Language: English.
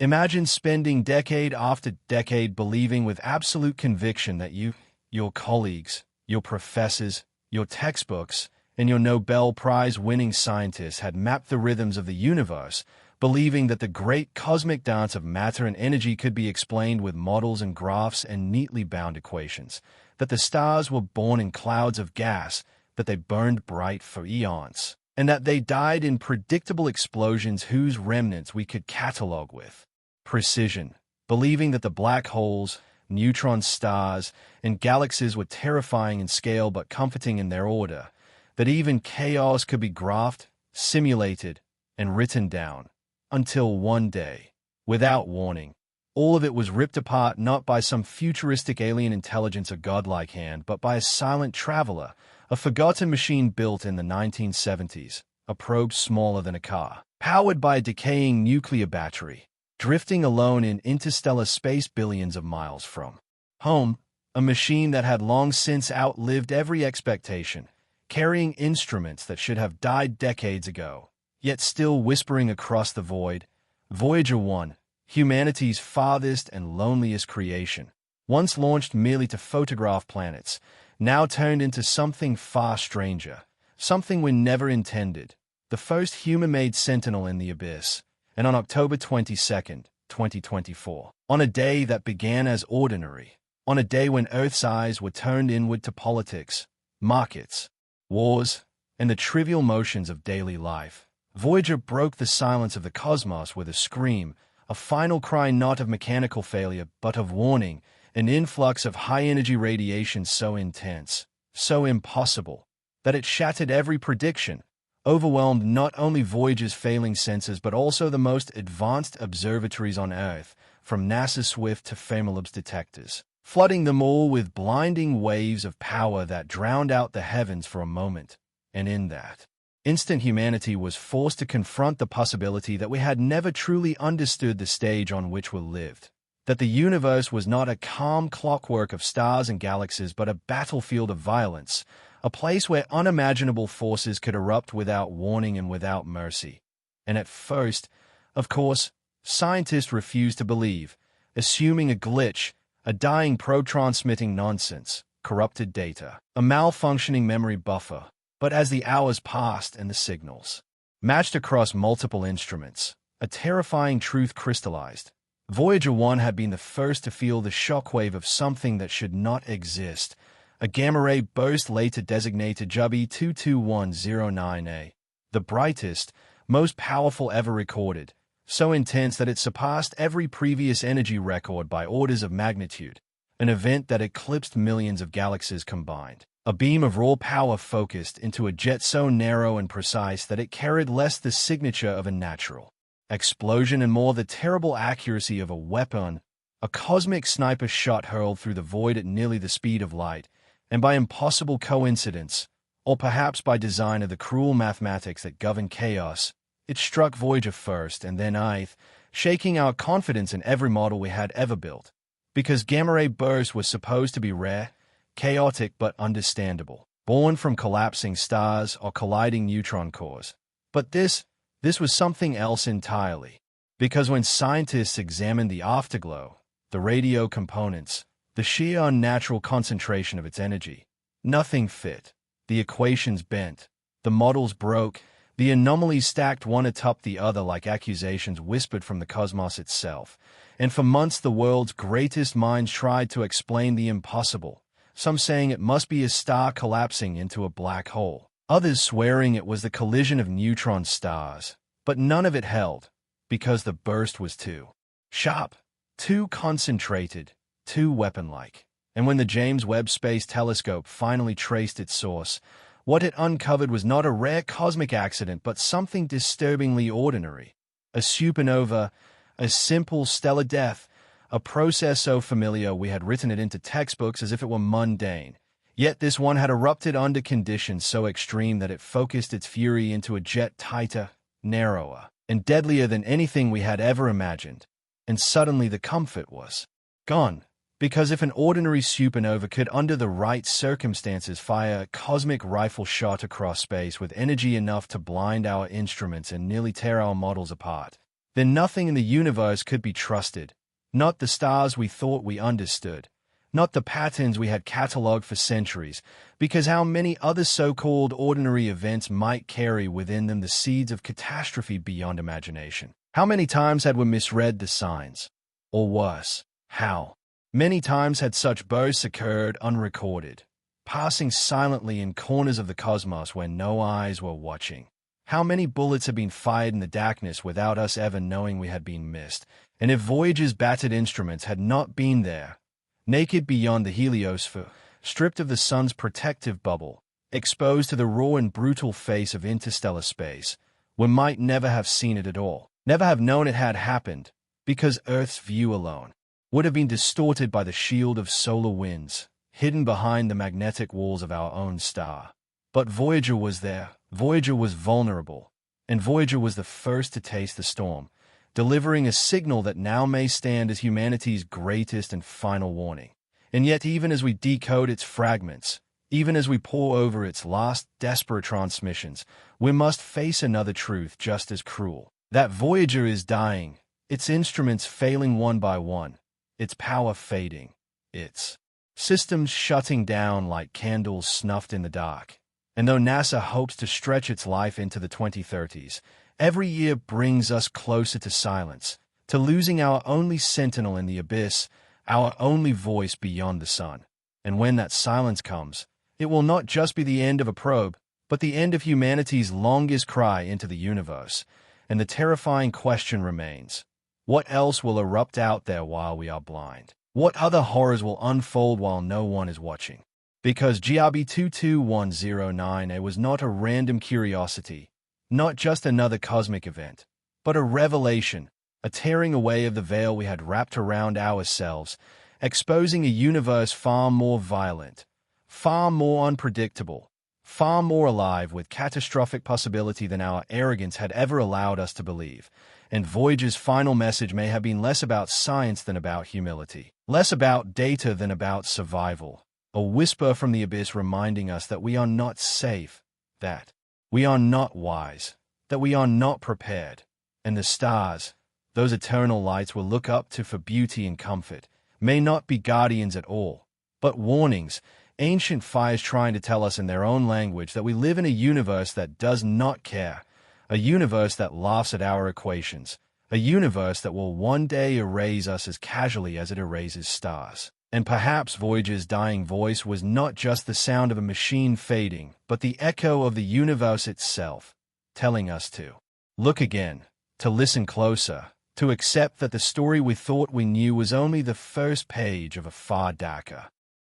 Imagine spending decade after decade believing with absolute conviction that you, your colleagues, your professors, your textbooks, and your Nobel Prize-winning scientists had mapped the rhythms of the universe, believing that the great cosmic dance of matter and energy could be explained with models and graphs and neatly bound equations, that the stars were born in clouds of gas, that they burned bright for eons, and that they died in predictable explosions whose remnants we could catalog with precision, believing that the black holes, neutron stars, and galaxies were terrifying in scale but comforting in their order, that even chaos could be graphed, simulated, and written down, until one day, without warning, all of it was ripped apart not by some futuristic alien intelligence or godlike hand, but by a silent traveler, a forgotten machine built in the 1970s, a probe smaller than a car, powered by a decaying nuclear battery, drifting alone in interstellar space billions of miles from home, a machine that had long since outlived every expectation, carrying instruments that should have died decades ago, yet still whispering across the void. Voyager 1, humanity's farthest and loneliest creation, once launched merely to photograph planets, now turned into something far stranger, something we never intended, the first human-made sentinel in the abyss. And on October 22nd, 2024, on a day that began as ordinary, on a day when Earth's eyes were turned inward to politics, markets, wars, and the trivial motions of daily life, Voyager broke the silence of the cosmos with a scream, a final cry not of mechanical failure but of warning, an influx of high-energy radiation so intense, so impossible, that it shattered every prediction, overwhelmed not only Voyager's failing sensors but also the most advanced observatories on Earth, from NASA Swift to Fermilab's detectors, flooding them all with blinding waves of power that drowned out the heavens for a moment. And in that instant, humanity was forced to confront the possibility that we had never truly understood the stage on which we lived, that the universe was not a calm clockwork of stars and galaxies but a battlefield of violence, a place where unimaginable forces could erupt without warning and without mercy. And at first, of course, scientists refused to believe, assuming a glitch, a dying probe transmitting nonsense, corrupted data, a malfunctioning memory buffer. But as the hours passed and the signals matched across multiple instruments, a terrifying truth crystallized. Voyager 1 had been the first to feel the shockwave of something that should not exist, a gamma-ray burst later designated JUBI 22109A, the brightest, most powerful ever recorded, so intense that it surpassed every previous energy record by orders of magnitude, an event that eclipsed millions of galaxies combined. A beam of raw power focused into a jet so narrow and precise that it carried less the signature of a natural explosion and more the terrible accuracy of a weapon, a cosmic sniper shot hurled through the void at nearly the speed of light, and by impossible coincidence, or perhaps by design of the cruel mathematics that govern chaos, it struck Voyager first and then Earth, shaking our confidence in every model we had ever built. Because gamma-ray bursts were supposed to be rare, chaotic but understandable, born from collapsing stars or colliding neutron cores. But this was something else entirely. Because when scientists examined the afterglow, the radio components, the sheer unnatural concentration of its energy, nothing fit. The equations bent, the models broke, the anomalies stacked one atop the other like accusations whispered from the cosmos itself. And for months the world's greatest minds tried to explain the impossible, some saying it must be a star collapsing into a black hole, others swearing it was the collision of neutron stars. But none of it held, because the burst was too sharp, too concentrated, too weapon-like. And when the James Webb Space Telescope finally traced its source, what it uncovered was not a rare cosmic accident but something disturbingly ordinary. A supernova, a simple stellar death, a process so familiar we had written it into textbooks as if it were mundane. Yet this one had erupted under conditions so extreme that it focused its fury into a jet tighter, narrower, and deadlier than anything we had ever imagined. And suddenly the comfort was gone. Because if an ordinary supernova could, under the right circumstances, fire a cosmic rifle shot across space with energy enough to blind our instruments and nearly tear our models apart, then nothing in the universe could be trusted. Not the stars we thought we understood. Not the patterns we had catalogued for centuries, because how many other so-called ordinary events might carry within them the seeds of catastrophe beyond imagination? How many times had we misread the signs? Or worse, how many times had such bursts occurred unrecorded, passing silently in corners of the cosmos where no eyes were watching? How many bullets had been fired in the darkness without us ever knowing we had been missed? And if Voyager's battered instruments had not been there, naked beyond the heliosphere, stripped of the sun's protective bubble, exposed to the raw and brutal face of interstellar space, we might never have seen it at all, never have known it had happened, because Earth's view alone would have been distorted by the shield of solar winds, hidden behind the magnetic walls of our own star. But Voyager was there, Voyager was vulnerable, and Voyager was the first to taste the storm, delivering a signal that now may stand as humanity's greatest and final warning. And yet, even as we decode its fragments, even as we pore over its last desperate transmissions, we must face another truth just as cruel. That Voyager is dying, its instruments failing one by one, its power fading, its systems shutting down like candles snuffed in the dark. And though NASA hopes to stretch its life into the 2030s, every year brings us closer to silence, to losing our only sentinel in the abyss, our only voice beyond the sun. And when that silence comes, it will not just be the end of a probe, but the end of humanity's longest cry into the universe. And the terrifying question remains, what else will erupt out there while we are blind? What other horrors will unfold while no one is watching? Because GRB 22109A was not a random curiosity, not just another cosmic event, but a revelation, a tearing away of the veil we had wrapped around ourselves, exposing a universe far more violent, far more unpredictable, far more alive with catastrophic possibility than our arrogance had ever allowed us to believe. And Voyager's final message may have been less about science than about humility, less about data than about survival. A whisper from the abyss reminding us that we are not safe, that we are not wise, that we are not prepared. And the stars, those eternal lights we'll look up to for beauty and comfort, may not be guardians at all, but warnings, ancient fires trying to tell us in their own language that we live in a universe that does not care, a universe that laughs at our equations, a universe that will one day erase us as casually as it erases stars. And perhaps Voyager's dying voice was not just the sound of a machine fading, but the echo of the universe itself, telling us to look again, to listen closer, to accept that the story we thought we knew was only the first page of a far darker,